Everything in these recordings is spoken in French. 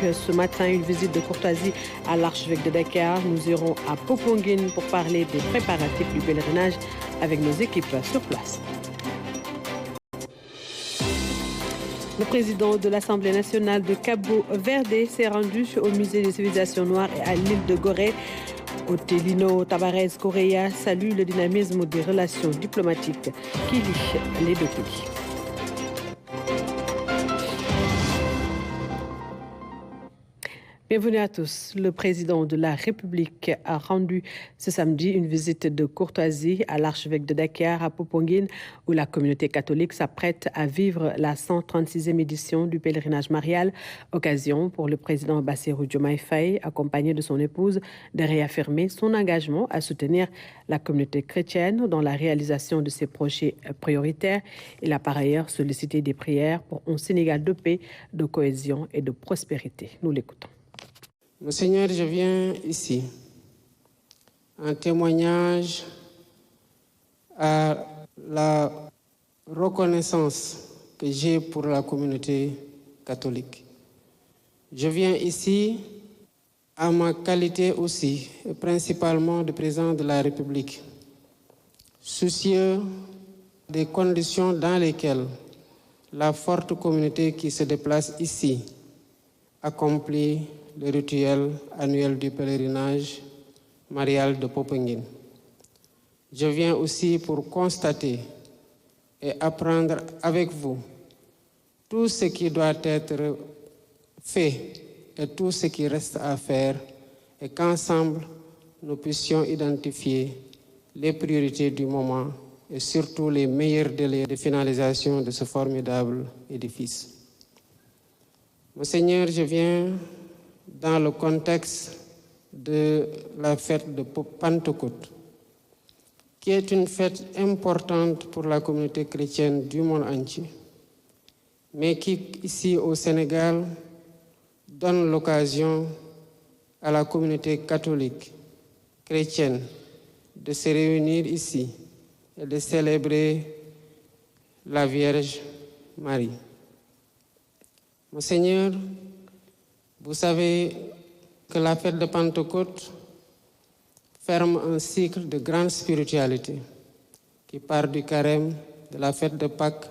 Ce matin, une visite de courtoisie à l'archevêque de Dakar. Nous irons à Popenguine pour parler des préparatifs du pèlerinage avec nos équipes sur place. Le président de l'Assemblée nationale de Cabo Verde s'est rendu au musée des civilisations noires et à l'île de Gorée. Otelino Tabarez Correa salue le dynamisme des relations diplomatiques qui lient les deux pays. Bienvenue à tous. Le président de la République a rendu ce samedi une visite de courtoisie à l'archevêque de Dakar à Popenguine, où la communauté catholique s'apprête à vivre la 136e édition du pèlerinage marial. Occasion pour le président Bassirou Diomaye Faye, accompagné de son épouse, de réaffirmer son engagement à soutenir la communauté chrétienne dans la réalisation de ses projets prioritaires. Il a par ailleurs sollicité des prières pour un Sénégal de paix, de cohésion et de prospérité. Nous l'écoutons. Monseigneur, je viens ici en témoignage à la reconnaissance que j'ai pour la communauté catholique. Je viens ici à ma qualité aussi, et principalement de président de la République, soucieux des conditions dans lesquelles la forte communauté qui se déplace ici accomplit le rituel annuel du pèlerinage marial de Popenguine. Je viens aussi pour constater et apprendre avec vous tout ce qui doit être fait et tout ce qui reste à faire et qu'ensemble nous puissions identifier les priorités du moment et surtout les meilleurs délais de finalisation de ce formidable édifice. Monseigneur, je viens dans le contexte de la fête de Pentecôte, qui est une fête importante pour la communauté chrétienne du monde entier, mais qui, ici au Sénégal, donne l'occasion à la communauté catholique, chrétienne, de se réunir ici et de célébrer la Vierge Marie. Monseigneur, vous savez que la fête de Pentecôte ferme un cycle de grande spiritualité qui part du carême, de la fête de Pâques,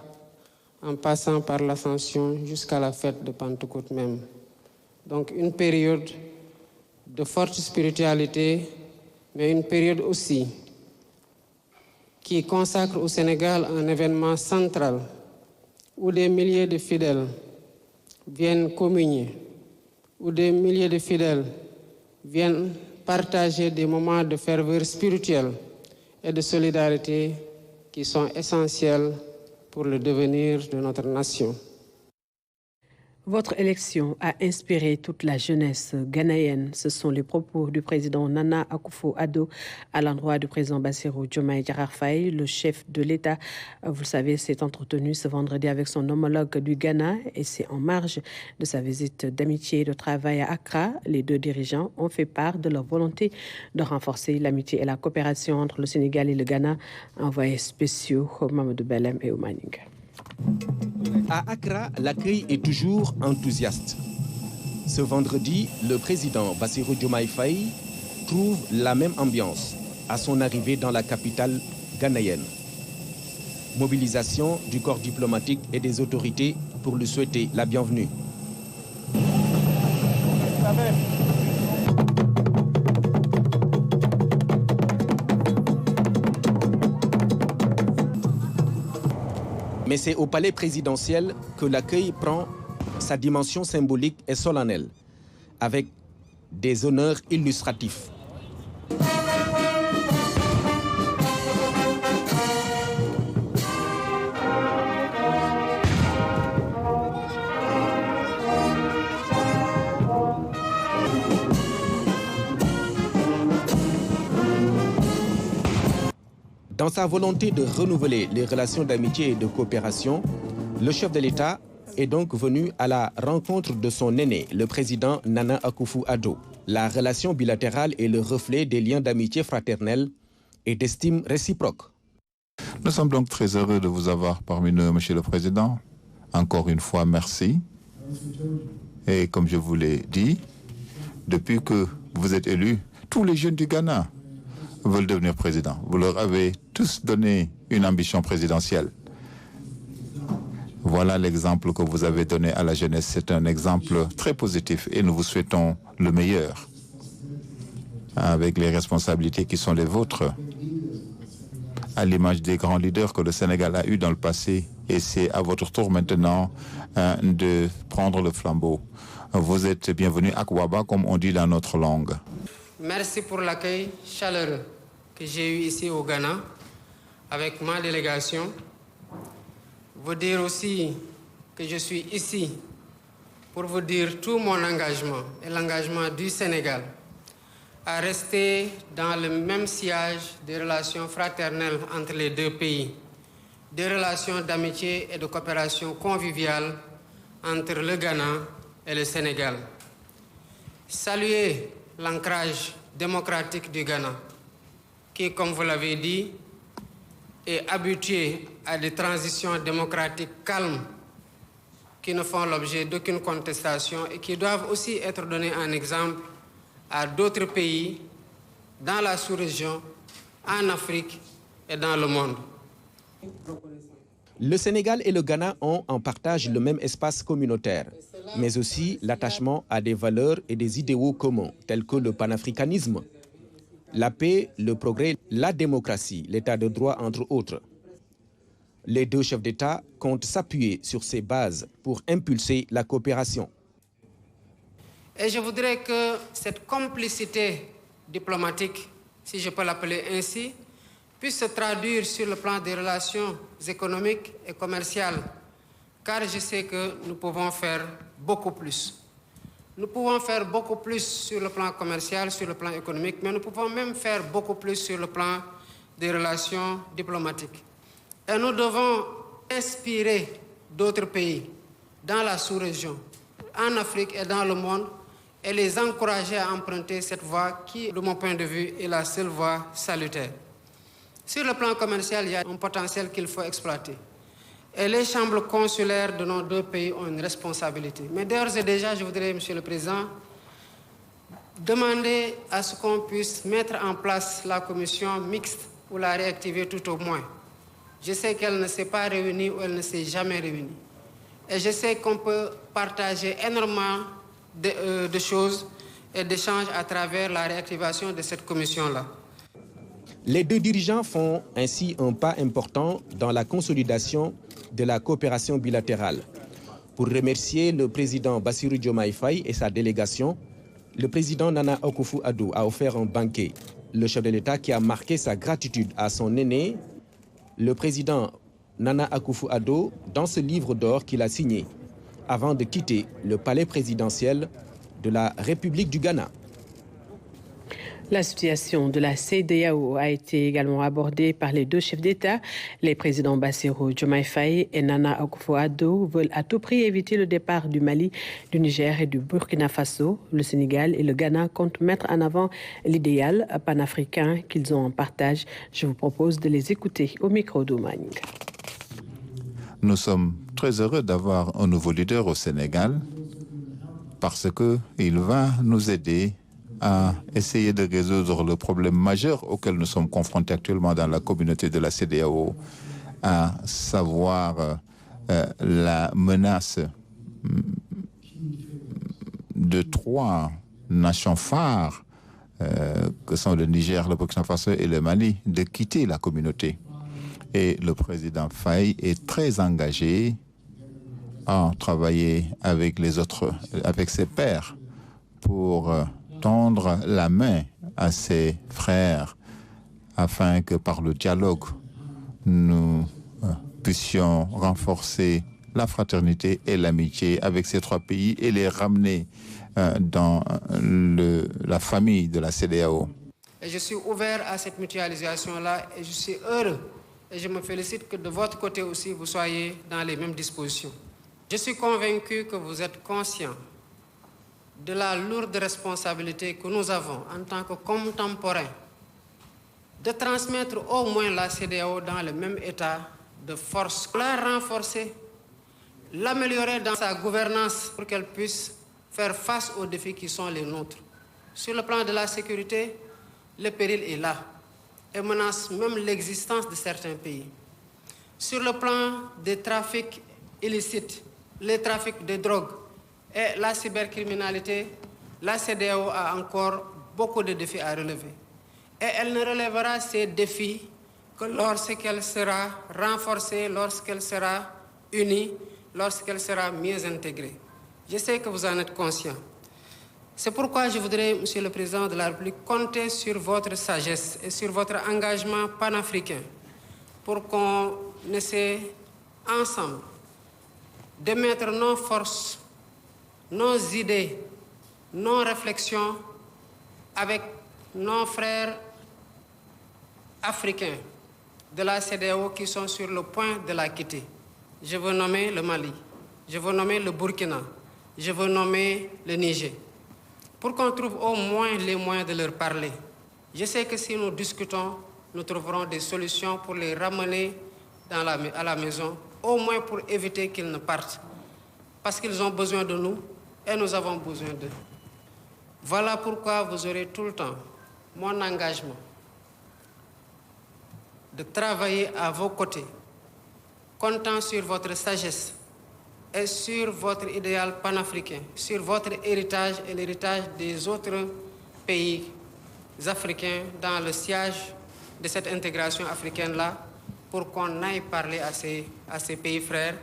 en passant par l'Ascension jusqu'à la fête de Pentecôte même. Donc une période de forte spiritualité, mais une période aussi qui consacre au Sénégal un événement central où des milliers de fidèles viennent communier, où des milliers de fidèles viennent partager des moments de ferveur spirituelle et de solidarité qui sont essentiels pour le devenir de notre nation. Votre élection a inspiré toute la jeunesse ghanéenne. Ce sont les propos du président Nana Akufo-Addo à l'endroit du président Bassirou Diomaye Diakhar Faye. Le chef de l'État, vous le savez, s'est entretenu ce vendredi avec son homologue du Ghana et c'est en marge de sa visite d'amitié et de travail à Accra. Les deux dirigeants ont fait part de leur volonté de renforcer l'amitié et la coopération entre le Sénégal et le Ghana. Envoyés spéciaux Mamadou Belem et Oumaning. À Accra, l'accueil est toujours enthousiaste. Ce vendredi, le président Bassirou Diomaye Faye trouve la même ambiance à son arrivée dans la capitale ghanéenne. Mobilisation du corps diplomatique et des autorités pour lui souhaiter la bienvenue. Mais c'est au palais présidentiel que l'accueil prend sa dimension symbolique et solennelle, avec des honneurs illustratifs. Dans sa volonté de renouveler les relations d'amitié et de coopération, le chef de l'État est donc venu à la rencontre de son aîné, le président Nana Akufo-Addo. La relation bilatérale est le reflet des liens d'amitié fraternelle et d'estime réciproque. Nous sommes donc très heureux de vous avoir parmi nous, Monsieur le Président. Encore une fois, merci. Et comme je vous l'ai dit, depuis que vous êtes élu, tous les jeunes du Ghana veulent devenir président. Vous leur avez tous donné une ambition présidentielle. Voilà l'exemple que vous avez donné à la jeunesse. C'est un exemple très positif et nous vous souhaitons le meilleur avec les responsabilités qui sont les vôtres, à l'image des grands leaders que le Sénégal a eus dans le passé. Et c'est à votre tour maintenant de prendre le flambeau. Vous êtes bienvenue à Kwaba, comme on dit dans notre langue. Merci pour l'accueil chaleureux que j'ai eu ici au Ghana avec ma délégation. Vous dire aussi que je suis ici pour vous dire tout mon engagement et l'engagement du Sénégal à rester dans le même sillage des relations fraternelles entre les deux pays, des relations d'amitié et de coopération conviviale entre le Ghana et le Sénégal. Saluer l'ancrage démocratique du Ghana, qui, comme vous l'avez dit, est habitué à des transitions démocratiques calmes qui ne font l'objet d'aucune contestation et qui doivent aussi être données en exemple à d'autres pays dans la sous-région, en Afrique et dans le monde. Le Sénégal et le Ghana ont en partage le même espace communautaire, mais aussi l'attachement à des valeurs et des idéaux communs, tels que le panafricanisme, la paix, le progrès, la démocratie, l'état de droit, entre autres. Les deux chefs d'État comptent s'appuyer sur ces bases pour impulser la coopération. Et je voudrais que cette complicité diplomatique, si je peux l'appeler ainsi, puisse se traduire sur le plan des relations économiques et commerciales, car je sais que nous pouvons faire beaucoup plus. Nous pouvons faire beaucoup plus sur le plan commercial, sur le plan économique, mais nous pouvons même faire beaucoup plus sur le plan des relations diplomatiques. Et nous devons inspirer d'autres pays dans la sous-région, en Afrique et dans le monde, et les encourager à emprunter cette voie qui, de mon point de vue, est la seule voie salutaire. Sur le plan commercial, il y a un potentiel qu'il faut exploiter. Et les chambres consulaires de nos deux pays ont une responsabilité. Mais d'ores et déjà, je voudrais, Monsieur le Président, demander à ce qu'on puisse mettre en place la commission mixte ou la réactiver tout au moins. Je sais qu'elle ne s'est pas réunie ou elle ne s'est jamais réunie. Et je sais qu'on peut partager énormément de choses et d'échanges à travers la réactivation de cette commission-là. Les deux dirigeants font ainsi un pas important dans la consolidation de la coopération bilatérale. Pour remercier le président Bassirou Diomaye Faye et sa délégation, le président Nana Akufo-Addo a offert un banquet. Le chef de l'État qui a marqué sa gratitude à son aîné, le président Nana Akufo-Addo, dans ce livre d'or qu'il a signé avant de quitter le palais présidentiel de la République du Ghana. La situation de la CEDEAO a été également abordée par les deux chefs d'État. Les présidents Bassirou Diomaye Faye et Nana Akufo-Addo veulent à tout prix éviter le départ du Mali, du Niger et du Burkina Faso. Le Sénégal et le Ghana comptent mettre en avant l'idéal panafricain qu'ils ont en partage. Je vous propose de les écouter au micro d'Oumang. Nous sommes très heureux d'avoir un nouveau leader au Sénégal parce qu'il va nous aider à essayer de résoudre le problème majeur auquel nous sommes confrontés actuellement dans la communauté de la CEDEAO, à savoir la menace de trois nations phares que sont le Niger, le Burkina Faso et le Mali, de quitter la communauté. Et le président Faye est très engagé à travailler avec les autres, avec ses pairs, pour tendre la main à ses frères afin que par le dialogue, nous puissions renforcer la fraternité et l'amitié avec ces trois pays et les ramener dans la famille de la CEDEAO. Et je suis ouvert à cette mutualisation-là et je suis heureux et je me félicite que de votre côté aussi, vous soyez dans les mêmes dispositions. Je suis convaincu que vous êtes conscient de la lourde responsabilité que nous avons en tant que contemporains de transmettre au moins la CEDEAO dans le même état de force, la renforcer, l'améliorer dans sa gouvernance pour qu'elle puisse faire face aux défis qui sont les nôtres. Sur le plan de la sécurité, le péril est là et menace même l'existence de certains pays. Sur le plan des trafics illicites, les trafics de drogue et la cybercriminalité, la CEDEAO a encore beaucoup de défis à relever. Et elle ne relèvera ces défis que lorsqu'elle sera renforcée, lorsqu'elle sera unie, lorsqu'elle sera mieux intégrée. Je sais que vous en êtes conscient. C'est pourquoi je voudrais, Monsieur le Président de la République, compter sur votre sagesse et sur votre engagement panafricain pour qu'on essaie ensemble de mettre nos forces, nos idées, nos réflexions avec nos frères africains de la CEDEAO qui sont sur le point de la quitter. Je veux nommer le Mali, je veux nommer le Burkina, je veux nommer le Niger, pour qu'on trouve au moins les moyens de leur parler. Je sais que si nous discutons, nous trouverons des solutions pour les ramener à la maison, au moins pour éviter qu'ils ne partent, parce qu'ils ont besoin de nous et nous avons besoin d'eux. Voilà pourquoi vous aurez tout le temps mon engagement de travailler à vos côtés, comptant sur votre sagesse et sur votre idéal panafricain, sur votre héritage et l'héritage des autres pays africains dans le sillage de cette intégration africaine-là, pour qu'on aille parler à ces pays frères.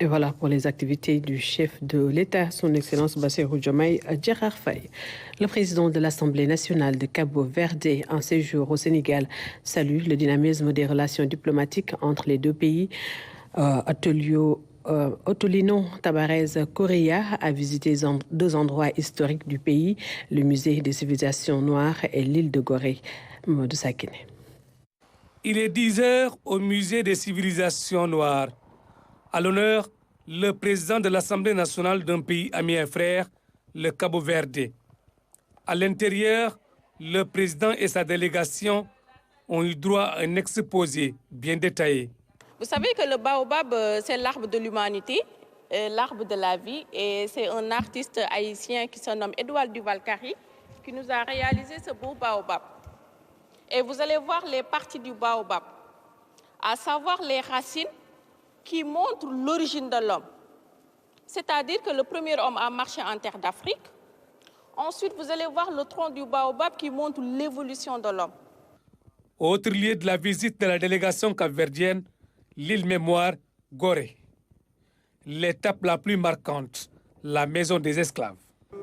Et voilà pour les activités du chef de l'État, son Excellence Bassirou Diomaye Diakhar Faye. Le président de l'Assemblée nationale de Cabo Verde, en séjour au Sénégal, salue le dynamisme des relations diplomatiques entre les deux pays. Otolino Tabarez Correa a visité deux endroits historiques du pays, le musée des civilisations noires et l'île de Gorée. Mamadou Sakine. Il est 10h au musée des civilisations noires. À l'honneur, le président de l'Assemblée nationale d'un pays ami et frère, le Cabo Verde. À l'intérieur, le président et sa délégation ont eu droit à un exposé bien détaillé. Vous savez que le baobab, c'est l'arbre de l'humanité, l'arbre de la vie. Et c'est un artiste haïtien qui se nomme Édouard Duval-Cary qui nous a réalisé ce beau baobab. Et vous allez voir les parties du baobab, à savoir les racines qui montrent l'origine de l'homme. C'est-à-dire que le premier homme a marché en terre d'Afrique. Ensuite, vous allez voir le tronc du baobab qui montre l'évolution de l'homme. Autre lieu de la visite de la délégation capverdienne, l'île mémoire Gorée. L'étape la plus marquante, la maison des esclaves.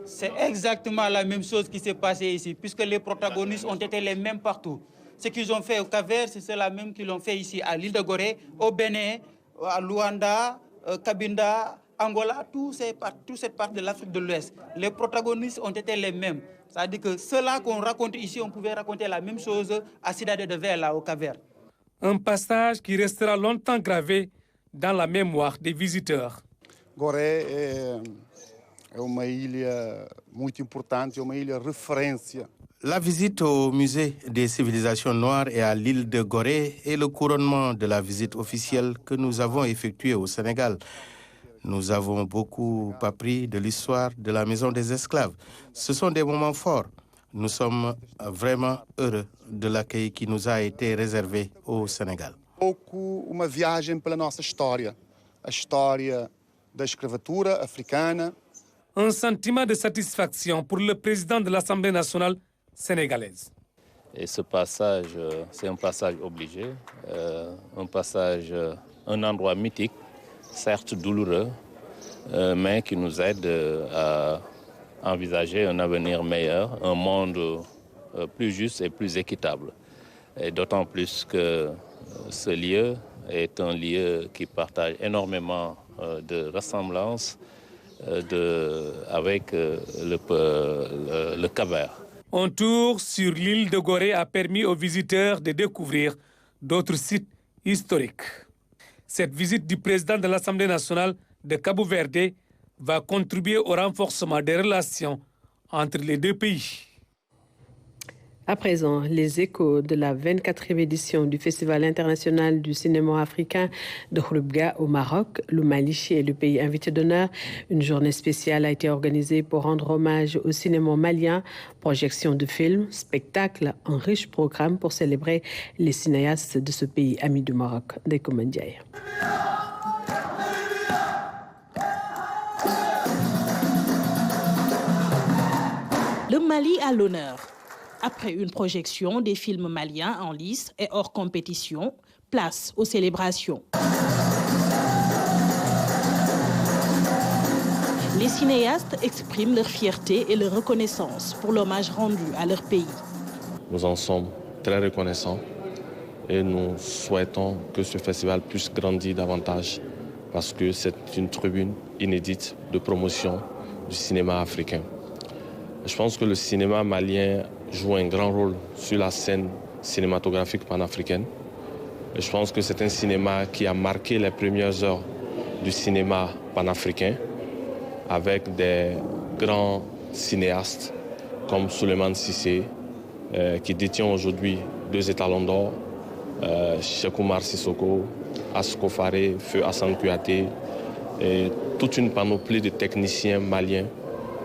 C'est exactement la même chose qui s'est passée ici, puisque les protagonistes ont été les mêmes partout. Ce qu'ils ont fait au Cap-Vert, c'est la même qu'ils ont fait ici à l'île de Gorée, au Bénin, à Luanda, Cabinda, Angola, toute cette partie de l'Afrique de l'Ouest. Les protagonistes ont été les mêmes. C'est-à-dire que cela qu'on raconte ici, on pouvait raconter la même chose à Cidade de Ver, là, au Cap-Vert. Un passage qui restera longtemps gravé dans la mémoire des visiteurs. Gorée é uma ilha muito importante, é uma ilha referência. La visite au musée des civilisations noires et à l'île de Gorée est le couronnement de la visite officielle que nous avons effectuée au Sénégal. Nous avons beaucoup appris de l'histoire de la maison des esclaves. Ce sont des moments forts. Nous sommes vraiment heureux de l'accueil qui nous a été réservé au Sénégal. Uma viagem pela nossa história, a história da escravatura africana. Un sentiment de satisfaction pour le président de l'Assemblée nationale sénégalaise. Et ce passage, c'est un passage obligé, un endroit mythique, certes douloureux, mais qui nous aide à envisager un avenir meilleur, un monde plus juste et plus équitable. Et d'autant plus que ce lieu est un lieu qui partage énormément de ressemblances avec le Cap-Vert. Un tour sur l'île de Gorée a permis aux visiteurs de découvrir d'autres sites historiques. Cette visite du président de l'Assemblée nationale de Cabo Verde va contribuer au renforcement des relations entre les deux pays. À présent, les échos de la 24e édition du Festival international du cinéma africain de Khouribga au Maroc. Le Mali est le pays invité d'honneur. Une journée spéciale a été organisée pour rendre hommage au cinéma malien. Projection de films, spectacles, un riche programme pour célébrer les cinéastes de ce pays ami du Maroc. Ndeko Mandiaye. Le Mali à l'honneur. Après une projection des films maliens en lice et hors compétition, place aux célébrations. Les cinéastes expriment leur fierté et leur reconnaissance pour l'hommage rendu à leur pays. Nous en sommes très reconnaissants et nous souhaitons que ce festival puisse grandir davantage parce que c'est une tribune inédite de promotion du cinéma africain. Je pense que le cinéma malien joue un grand rôle sur la scène cinématographique panafricaine. Et je pense que c'est un cinéma qui a marqué les premières heures du cinéma panafricain avec des grands cinéastes comme Souleymane Cissé, qui détient aujourd'hui 2 étalons d'or, Cheikh Oumar Sissoko, Asko Faré, Feu Hassan Kouyaté, et toute une panoplie de techniciens maliens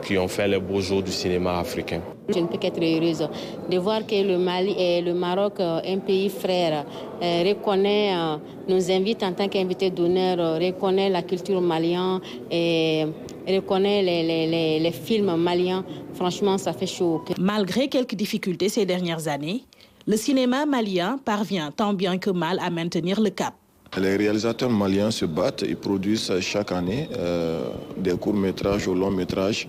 qui ont fait les beaux jours du cinéma africain. Je ne peux qu'être heureuse de voir que le Mali et le Maroc, un pays frère, nous invite en tant qu'invités d'honneur, reconnaît la culture malienne et reconnaît les films maliens. Franchement, ça fait chaud. Malgré quelques difficultés ces dernières années, le cinéma malien parvient tant bien que mal à maintenir le cap. Les réalisateurs maliens se battent, ils produisent chaque année des courts-métrages ou longs-métrages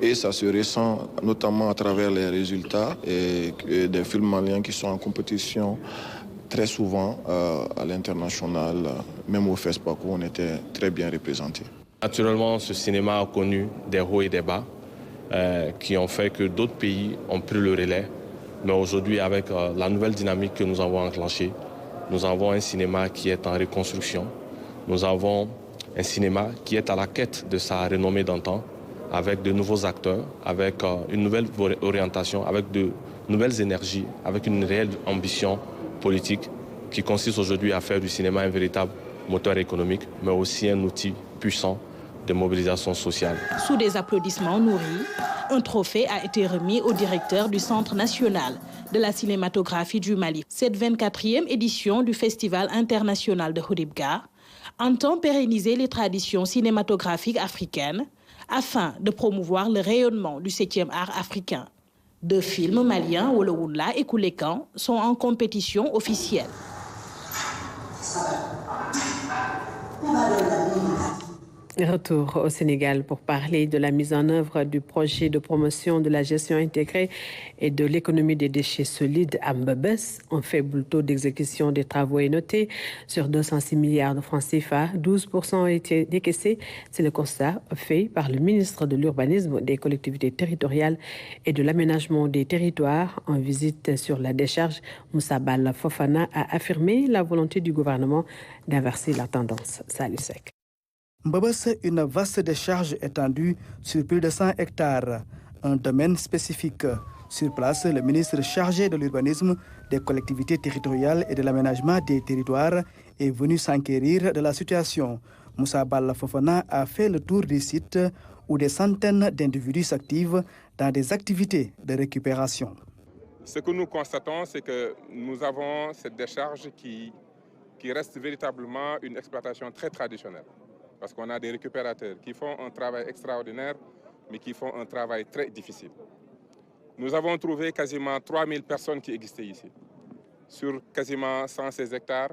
et ça se ressent notamment à travers les résultats et des films maliens qui sont en compétition très souvent à l'international. Même au FESPACO, on était très bien représentés. Naturellement, ce cinéma a connu des hauts et des bas qui ont fait que d'autres pays ont pris le relais. Mais aujourd'hui, avec la nouvelle dynamique que nous avons enclenchée, nous avons un cinéma qui est en reconstruction. Nous avons un cinéma qui est à la quête de sa renommée d'antan, avec de nouveaux acteurs, avec une nouvelle orientation, avec de nouvelles énergies, avec une réelle ambition politique qui consiste aujourd'hui à faire du cinéma un véritable moteur économique, mais aussi un outil puissant de mobilisation sociale. Sous des applaudissements nourris, un trophée a été remis au directeur du Centre national de la cinématographie du Mali. Cette 24e édition du Festival international de Khouribga entend pérenniser les traditions cinématographiques africaines afin de promouvoir le rayonnement du 7e art africain. 2 films maliens, Wolowunla et Koulekan, sont en compétition officielle. Retour au Sénégal pour parler de la mise en œuvre du projet de promotion de la gestion intégrée et de l'économie des déchets solides à Mbebes. Un faible taux d'exécution des travaux est noté. Sur 206 milliards de francs CFA, 12% ont été décaissés. C'est le constat fait par le ministre de l'Urbanisme, des collectivités territoriales et de l'aménagement des territoires. En visite sur la décharge, Moussa Balla Fofana a affirmé la volonté du gouvernement d'inverser la tendance. Salut Sec. Mbebes, une vaste décharge étendue sur plus de 100 hectares, un domaine spécifique. Sur place, le ministre chargé de l'urbanisme, des collectivités territoriales et de l'aménagement des territoires est venu s'enquérir de la situation. Moussa Balla Fofana a fait le tour des sites où des centaines d'individus s'activent dans des activités de récupération. Ce que nous constatons, c'est que nous avons cette décharge qui reste véritablement une exploitation très traditionnelle. Parce qu'on a des récupérateurs qui font un travail extraordinaire, mais qui font un travail très difficile. Nous avons trouvé quasiment 3000 personnes qui existaient ici, sur quasiment 116 hectares.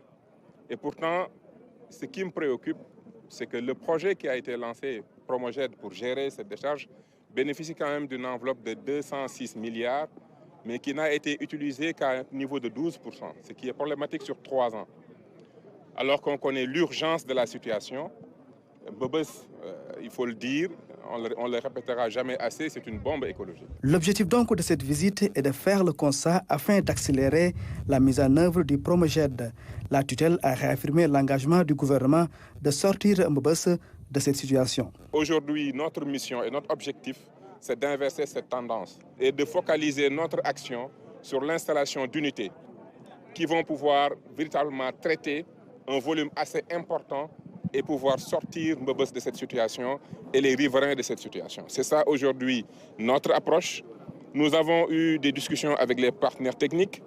Et pourtant, ce qui me préoccupe, c'est que le projet qui a été lancé, Promoged, pour gérer cette décharge, bénéficie quand même d'une enveloppe de 206 milliards, mais qui n'a été utilisée qu'à un niveau de 12%, ce qui est problématique sur 3 ans. Alors qu'on connaît l'urgence de la situation, Mbebes, il faut le dire, on ne le répétera jamais assez, c'est une bombe écologique. L'objectif donc de cette visite est de faire le constat afin d'accélérer la mise en œuvre du Promoged. La tutelle a réaffirmé l'engagement du gouvernement de sortir Mbebes de cette situation. Aujourd'hui, notre mission et notre objectif, c'est d'inverser cette tendance et de focaliser notre action sur l'installation d'unités qui vont pouvoir véritablement traiter un volume assez important et pouvoir sortir Mbebes de cette situation et les riverains de cette situation. C'est ça aujourd'hui notre approche. Nous avons eu des discussions avec les partenaires techniques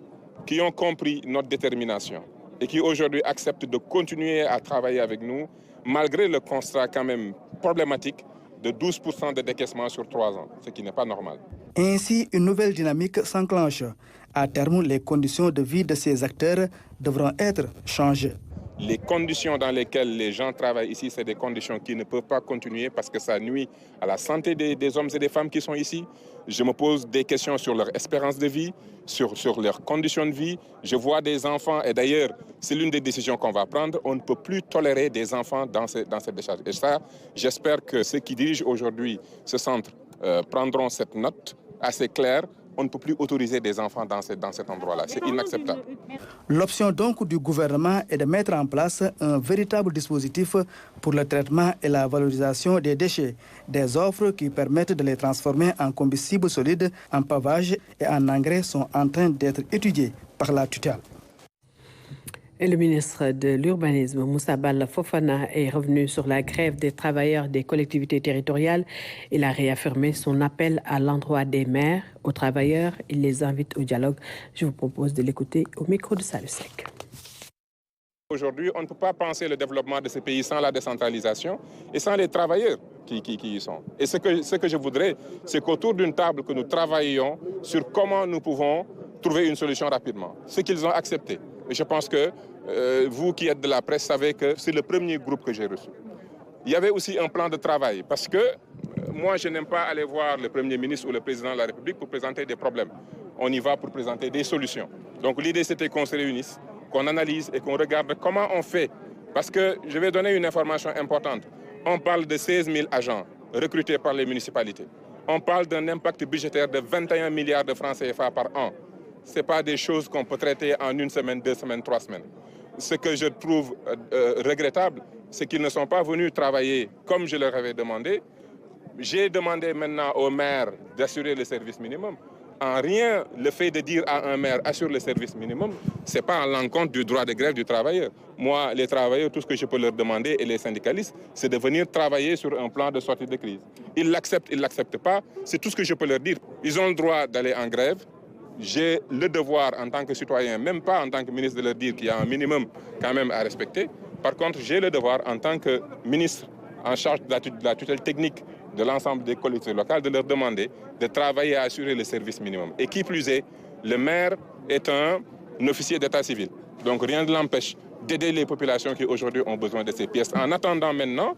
qui ont compris notre détermination et qui aujourd'hui acceptent de continuer à travailler avec nous malgré le constat quand même problématique de 12% de décaissement sur 3 ans, ce qui n'est pas normal. Ainsi, une nouvelle dynamique s'enclenche. À terme, les conditions de vie de ces acteurs devront être changées. Les conditions dans lesquelles les gens travaillent ici, c'est des conditions qui ne peuvent pas continuer parce que ça nuit à la santé des hommes et des femmes qui sont ici. Je me pose des questions sur leur espérance de vie, sur leurs conditions de vie. Je vois des enfants, et d'ailleurs, c'est l'une des décisions qu'on va prendre. On ne peut plus tolérer des enfants dans cette décharge. Et ça, j'espère que ceux qui dirigent aujourd'hui ce centre prendront cette note assez claire. On ne peut plus autoriser des enfants dans cet endroit-là. C'est inacceptable. L'option donc du gouvernement est de mettre en place un véritable dispositif pour le traitement et la valorisation des déchets. Des offres qui permettent de les transformer en combustible solide, en pavage et en engrais sont en train d'être étudiées par la tutelle. Et le ministre de l'Urbanisme, Moussa Balla Fofana, est revenu sur la grève des travailleurs des collectivités territoriales. Il a réaffirmé son appel à l'endroit des maires, aux travailleurs. Il les invite au dialogue. Je vous propose de l'écouter au micro de Salusek. Aujourd'hui, on ne peut pas penser le développement de ce pays sans la décentralisation et sans les travailleurs qui y sont. Et ce que je voudrais, c'est qu'autour d'une table que nous travaillions sur comment nous pouvons trouver une solution rapidement. Ce qu'ils ont accepté. Et je pense que vous qui êtes de la presse savez que c'est le premier groupe que j'ai reçu. Il y avait aussi un plan de travail parce que moi je n'aime pas aller voir le Premier ministre ou le Président de la République pour présenter des problèmes. On y va pour présenter des solutions. Donc l'idée c'était qu'on se réunisse, qu'on analyse et qu'on regarde comment on fait. Parce que je vais donner une information importante. On parle de 16 000 agents recrutés par les municipalités. On parle d'un impact budgétaire de 21 milliards de francs CFA par an. Ce n'est pas des choses qu'on peut traiter en 1 semaine, 2 semaines, 3 semaines. Ce que je trouve regrettable, c'est qu'ils ne sont pas venus travailler comme je leur avais demandé. J'ai demandé maintenant aux maires d'assurer le service minimum. En rien, le fait de dire à un maire assure le service minimum, ce n'est pas à l'encontre du droit de grève du travailleur. Moi, les travailleurs, tout ce que je peux leur demander, et les syndicalistes, c'est de venir travailler sur un plan de sortie de crise. Ils l'acceptent, ils ne l'acceptent pas, c'est tout ce que je peux leur dire. Ils ont le droit d'aller en grève. J'ai le devoir en tant que citoyen, même pas en tant que ministre, de leur dire qu'il y a un minimum quand même à respecter. Par contre, j'ai le devoir en tant que ministre en charge de la tutelle technique de l'ensemble des collectivités locales de leur demander de travailler à assurer le service minimum. Et qui plus est, le maire est un officier d'état civil. Donc rien ne l'empêche d'aider les populations qui aujourd'hui ont besoin de ces pièces. En attendant maintenant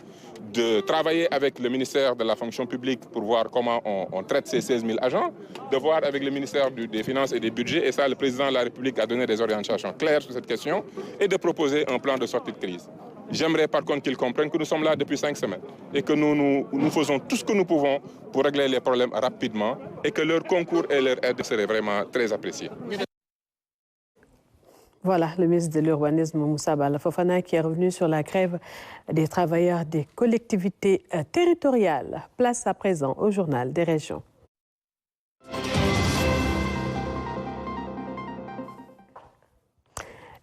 de travailler avec le ministère de la fonction publique pour voir comment on traite ces 16 000 agents, de voir avec le ministère des Finances et des Budgets, et ça le président de la République a donné des orientations claires sur cette question, et de proposer un plan de sortie de crise. J'aimerais par contre qu'ils comprennent que nous sommes là depuis 5 semaines et que nous faisons tout ce que nous pouvons pour régler les problèmes rapidement et que leur concours et leur aide seraient vraiment très appréciés. Voilà, le ministre de l'Urbanisme, Moussa Balla Fofana, qui est revenu sur la grève des travailleurs des collectivités territoriales. Place à présent au journal des régions.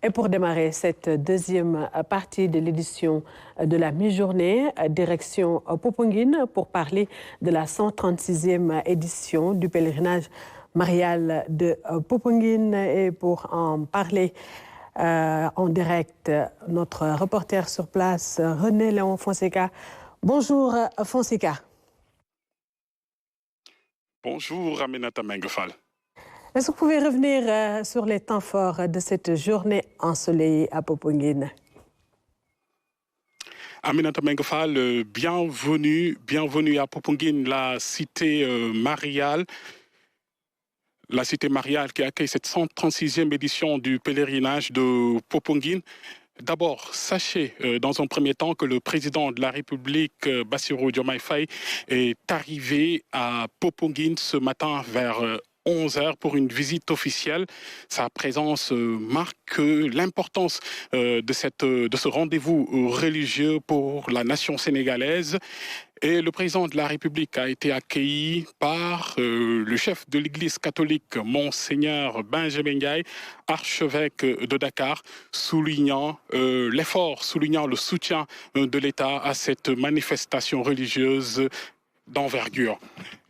Et pour démarrer cette deuxième partie de l'édition de la mi-journée, direction Popenguine pour parler de la 136e édition du pèlerinage marial de Popenguine. Et pour en parler en direct, notre reporter sur place, René Léon Fonseca. Bonjour Fonseca. Bonjour Aminata Menguefal. Est-ce que vous pouvez revenir sur les temps forts de cette journée ensoleillée à Popenguine? Aminata Menguefal, bienvenue à Popenguine, la cité mariale. La cité mariale qui accueille cette 136e édition du pèlerinage de Popenguine. D'abord, sachez dans un premier temps que le président de la République, Bassirou Diomaye Faye, est arrivé à Popenguine ce matin vers 11h pour une visite officielle. Sa présence marque l'importance de ce rendez-vous religieux pour la nation sénégalaise. Et le président de la République a été accueilli par le chef de l'Église catholique, Monseigneur Benjamin Ndiaye, archevêque de Dakar, soulignant l'effort, soulignant le soutien de l'État à cette manifestation religieuse d'envergure.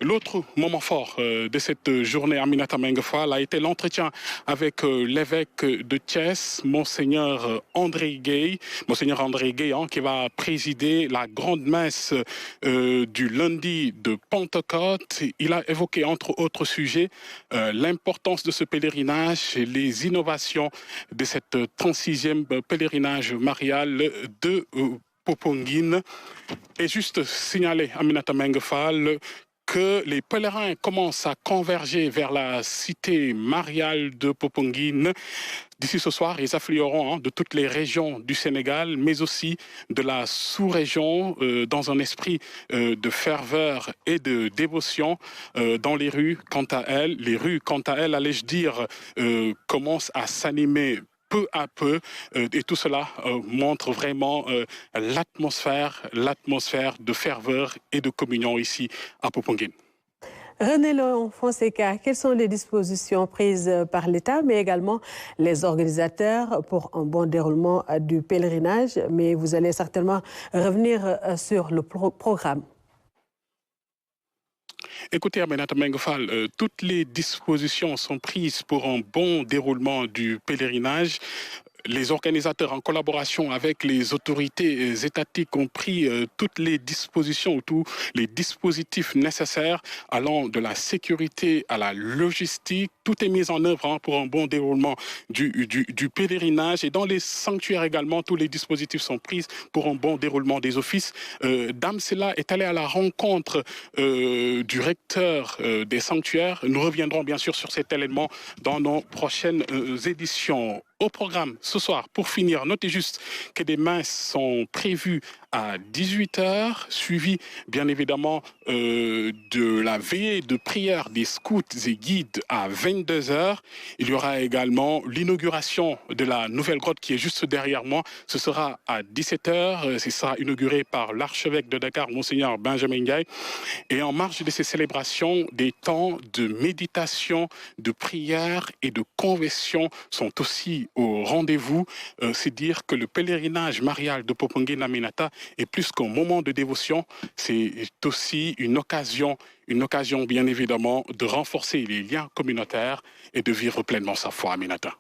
L'autre moment fort de cette journée Aminata Mbengue Fall a été l'entretien avec l'évêque de Thiès, Monseigneur André Gueye, qui va présider la grande messe du lundi de Pentecôte. Il a évoqué entre autres sujets l'importance de ce pèlerinage et les innovations de cette 36e pèlerinage marial de Popenguine. Et juste signaler, Aminata Mbengue Fall, que les pèlerins commencent à converger vers la cité mariale de Popenguine. D'ici ce soir, ils afflueront de toutes les régions du Sénégal, mais aussi de la sous-région, dans un esprit de ferveur et de dévotion dans les rues. Quant à elles, allais-je dire, commencent à s'animer peu à peu, et tout cela montre vraiment l'atmosphère de ferveur et de communion ici à Popenguine. René Léon Fonseca, quelles sont les dispositions prises par l'État, mais également les organisateurs pour un bon déroulement du pèlerinage? Mais vous allez certainement revenir sur le programme. Écoutez, Aminata Mbengue Fall, toutes les dispositions sont prises pour un bon déroulement du pèlerinage. Les organisateurs, en collaboration avec les autorités étatiques, ont pris toutes les dispositions, tous les dispositifs nécessaires allant de la sécurité à la logistique. Tout est mis en œuvre pour un bon déroulement du pèlerinage. Et dans les sanctuaires également, tous les dispositifs sont pris pour un bon déroulement des offices. Dame Sela est allée à la rencontre du recteur des sanctuaires. Nous reviendrons bien sûr sur cet élément dans nos prochaines éditions. Au programme, ce soir, pour finir, notez juste que des messes sont prévues à 18h, suivies bien évidemment de la veillée de prière des scouts et guides à 22h. Il y aura également l'inauguration de la nouvelle grotte qui est juste derrière moi. Ce sera à 17h. Ce sera inauguré par l'archevêque de Dakar, Monseigneur Benjamin Ndiaye. Et en marge de ces célébrations, des temps de méditation, de prière et de conversion sont aussi au rendez-vous. C'est dire que le pèlerinage marial de Popenguine Aminata est plus qu'un moment de dévotion, c'est aussi une occasion bien évidemment de renforcer les liens communautaires et de vivre pleinement sa foi, Aminata.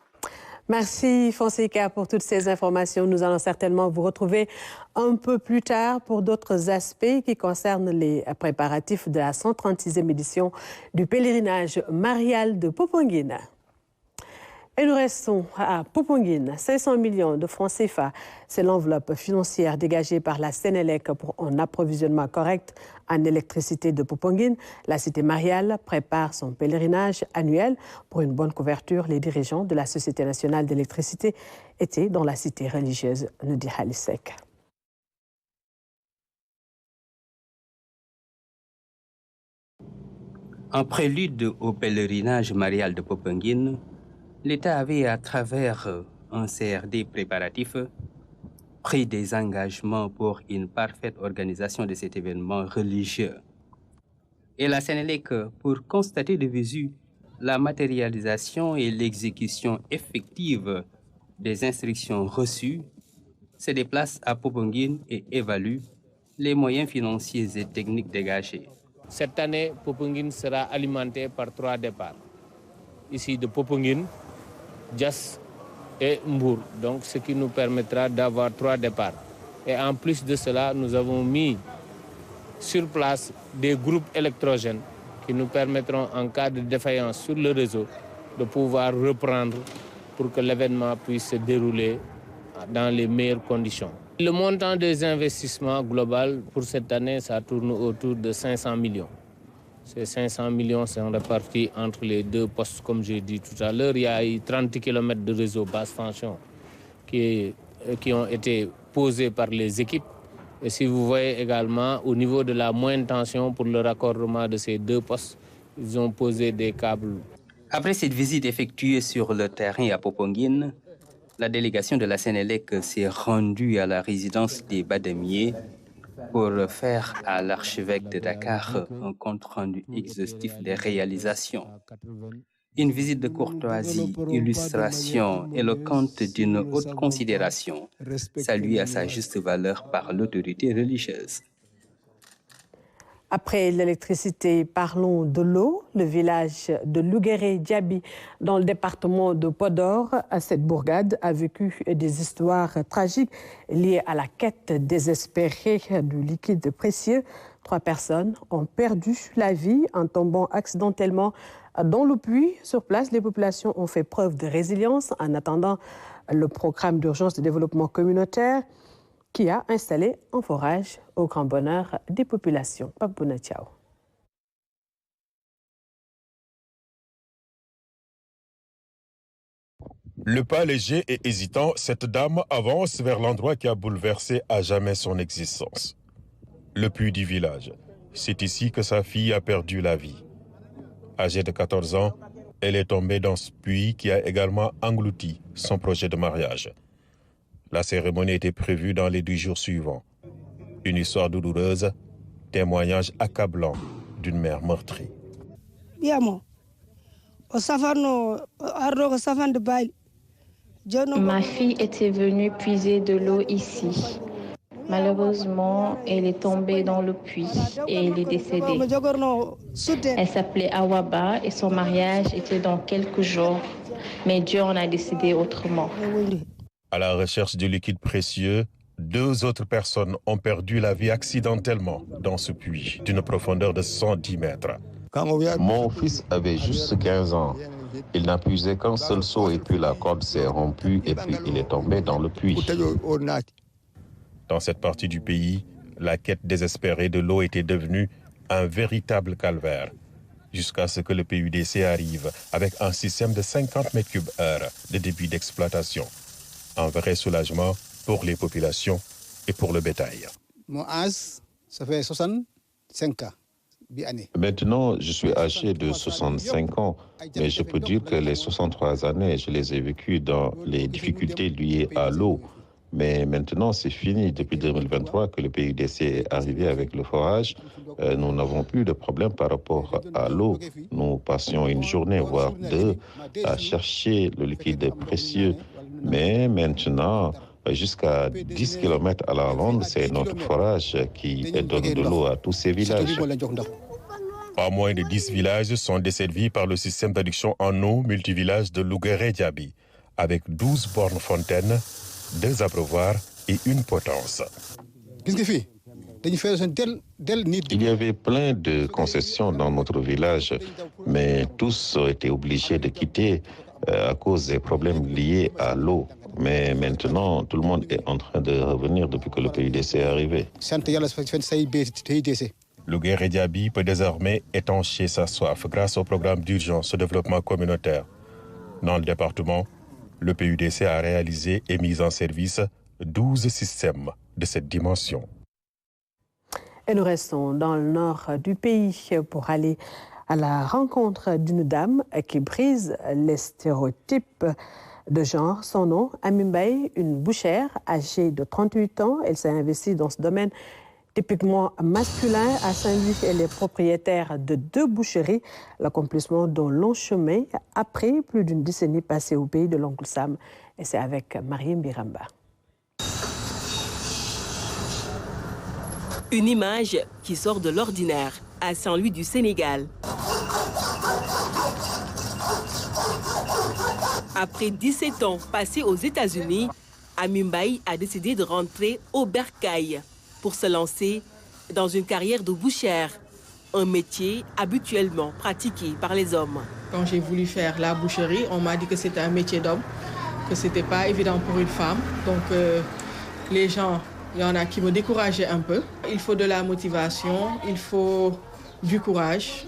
Merci Fonseca pour toutes ces informations. Nous allons certainement vous retrouver un peu plus tard pour d'autres aspects qui concernent les préparatifs de la 136e édition du pèlerinage marial de Popenguine. Et nous restons à Popenguine. 500 millions de francs CFA, c'est l'enveloppe financière dégagée par la Sénélec pour un approvisionnement correct en électricité de Popenguine. La cité mariale prépare son pèlerinage annuel pour une bonne couverture. Les dirigeants de la Société nationale d'électricité étaient dans la cité religieuse Nudi Halisek. En prélude au pèlerinage marial de Popenguine, l'État avait, à travers un CRD préparatif, pris des engagements pour une parfaite organisation de cet événement religieux. Et la Sénélec, pour constater de visu la matérialisation et l'exécution effective des instructions reçues, se déplace à Popenguine et évalue les moyens financiers et techniques dégagés. Cette année, Popenguine sera alimenté par 3 départs. Ici de Popenguine, Diass et Mbour, donc ce qui nous permettra d'avoir 3 départs. Et en plus de cela, nous avons mis sur place des groupes électrogènes qui nous permettront, en cas de défaillance sur le réseau, de pouvoir reprendre pour que l'événement puisse se dérouler dans les meilleures conditions. Le montant des investissements global pour cette année, ça tourne autour de 500 millions. Ces 500 millions sont répartis entre les 2 postes, comme j'ai dit tout à l'heure. Il y a eu 30 km de réseau basse tension qui ont été posés par les équipes. Et si vous voyez également, au niveau de la moyenne tension, pour le raccordement de ces 2 postes, Ils ont posé des câbles. Après cette visite effectuée sur le terrain à Popenguine, la délégation de la Sénélec s'est rendue à la résidence des Badamiers pour faire à l'archevêque de Dakar un compte-rendu exhaustif des réalisations. Une visite de courtoisie, illustration éloquente d'une haute considération, saluée à sa juste valeur par l'autorité religieuse. Après l'électricité, parlons de l'eau. Le village de Louguéré-Diaby, dans le département de Podor, cette bourgade a vécu des histoires tragiques liées à la quête désespérée du liquide précieux. 3 personnes ont perdu la vie en tombant accidentellement dans le puits. Sur place, les populations ont fait preuve de résilience en attendant le programme d'urgence de développement communautaire qui a installé un forage au grand bonheur des populations. Pape Bonatiao. Le pas léger et hésitant, cette dame avance vers l'endroit qui a bouleversé à jamais son existence. Le puits du village. C'est ici que sa fille a perdu la vie. Âgée de 14 ans, elle est tombée dans ce puits qui a également englouti son projet de mariage. La cérémonie était prévue dans les 10 jours suivants. Une histoire douloureuse, témoignage accablant d'une mère meurtrie. Ma fille était venue puiser de l'eau ici. Malheureusement, elle est tombée dans le puits et elle est décédée. Elle s'appelait Awaba et son mariage était dans quelques jours. Mais Dieu en a décidé autrement. À la recherche du liquide précieux, 2 autres personnes ont perdu la vie accidentellement dans ce puits d'une profondeur de 110 mètres. Mon fils avait juste 15 ans. Il n'a puisé qu'un seul seau et puis la corde s'est rompue et puis il est tombé dans le puits. Dans cette partie du pays, la quête désespérée de l'eau était devenue un véritable calvaire, jusqu'à ce que le PUDC arrive avec un système de 50 m3/heure de débit d'exploitation. Un vrai soulagement pour les populations et pour le bétail. Mon âge, ça fait 65 ans. Maintenant, je suis âgé de 65 ans, mais je peux dire que les 63 années, je les ai vécues dans les difficultés liées à l'eau. Mais maintenant, c'est fini. Depuis 2023 que le PUDC est arrivé avec le forage, nous n'avons plus de problème par rapport à l'eau. Nous passions une journée, voire 2, à chercher le liquide précieux. Mais maintenant, jusqu'à 10 km à la ronde, c'est notre forage qui donne de l'eau à tous ces villages. Pas moins de 10 villages sont desservis par le système d'adduction en eau multivillage de Louguéré-Diaby, avec 12 bornes fontaines, 2 abreuvoirs et une potence. Il y avait plein de concessions dans notre village, mais tous ont été obligés de quitter à cause des problèmes liés à l'eau. Mais maintenant, tout le monde est en train de revenir depuis que le PUDC est arrivé. Louguéré-Diaby peut désormais étancher sa soif grâce au programme d'urgence de développement communautaire. Dans le département, le PUDC a réalisé et mis en service 12 systèmes de cette dimension. Et nous restons dans le nord du pays pour aller à la rencontre d'une dame qui brise les stéréotypes de genre. Son nom, Amimbaye, une bouchère âgée de 38 ans. Elle s'est investie dans ce domaine typiquement masculin. À Saint-Louis, elle est propriétaire de 2 boucheries, l'accomplissement d'un long chemin après plus d'une décennie passée au pays de l'oncle Sam. Et c'est avec Mariam Biramba. Une image qui sort de l'ordinaire à Saint-Louis du Sénégal. Après 17 ans passés aux États-Unis, Amimbaye a décidé de rentrer au bercail pour se lancer dans une carrière de bouchère, un métier habituellement pratiqué par les hommes. Quand j'ai voulu faire la boucherie, on m'a dit que c'était un métier d'homme, que ce n'était pas évident pour une femme. Donc les gens, il y en a qui me décourageaient un peu. Il faut de la motivation, il faut du courage.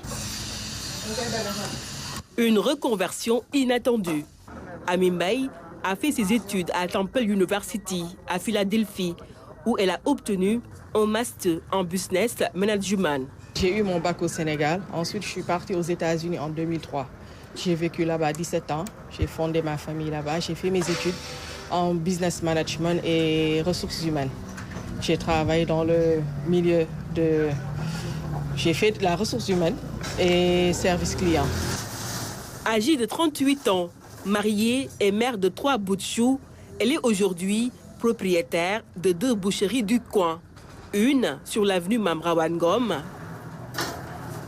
Une reconversion inattendue. Amimbaye a fait ses études à Temple University à Philadelphie, où elle a obtenu un master en business management. J'ai eu mon bac au Sénégal. Ensuite, je suis partie aux États-Unis en 2003. J'ai vécu là-bas 17 ans. J'ai fondé ma famille là-bas. J'ai fait mes études en business management et ressources humaines. J'ai travaillé dans le milieu de... J'ai fait de la ressource humaine et service client. Âgée de 38 ans, mariée et mère de 3 bouts de chou, elle est aujourd'hui propriétaire de 2 boucheries du coin. Une sur l'avenue Mamrawangom,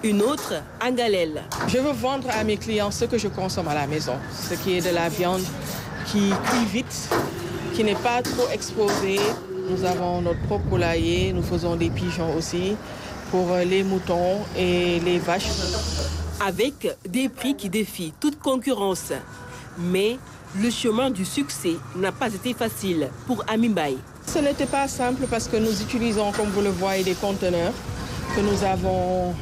une autre à Ngalel. Je veux vendre à mes clients ce que je consomme à la maison, ce qui est de la viande qui cuit vite, qui n'est pas trop exposée. Nous avons notre propre poulailler, nous faisons des pigeons aussi pour les moutons et les vaches. Avec des prix qui défient toute concurrence. Mais le chemin du succès n'a pas été facile pour Amy Mbaye. Ce n'était pas simple parce que nous utilisons, comme vous le voyez, des conteneurs que nous avons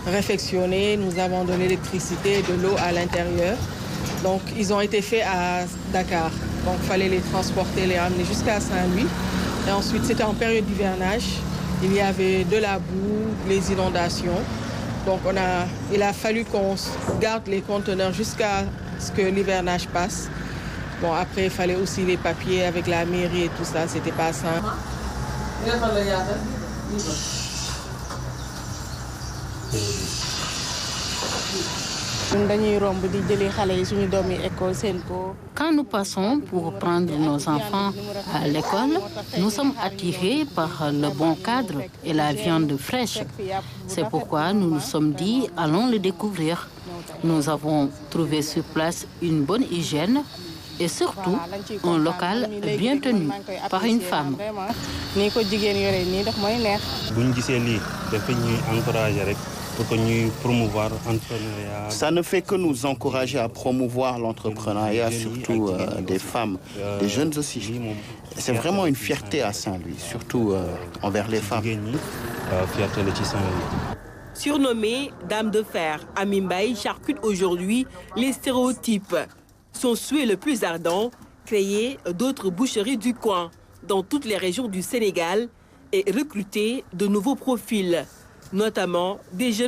réfectionnés, nous avons de l'électricité, de l'eau à l'intérieur. Donc ils ont été faits à Dakar. Donc il fallait les transporter, les ramener jusqu'à Saint-Louis. Et ensuite c'était en période d'hivernage. Il y avait de la boue, les inondations. Donc il a fallu qu'on garde les conteneurs jusqu'à ce que l'hivernage passe. Bon, après, il fallait aussi les papiers avec la mairie et tout ça, c'était pas simple. Quand nous passons pour prendre nos enfants à l'école, nous sommes attirés par le bon cadre et la viande fraîche. C'est pourquoi nous nous sommes dit, allons le découvrir. Nous avons trouvé sur place une bonne hygiène et surtout un local bien tenu par une femme. Ça ne fait que nous encourager à promouvoir l'entrepreneuriat, surtout des femmes, des jeunes aussi. C'est vraiment une fierté à Saint-Louis, surtout envers les femmes. Surnommée Dame de Fer, Amy Mbaye charcute aujourd'hui les stéréotypes. Son souhait le plus ardent, créer d'autres boucheries du coin dans toutes les régions du Sénégal et recruter de nouveaux profils, notamment des jeunes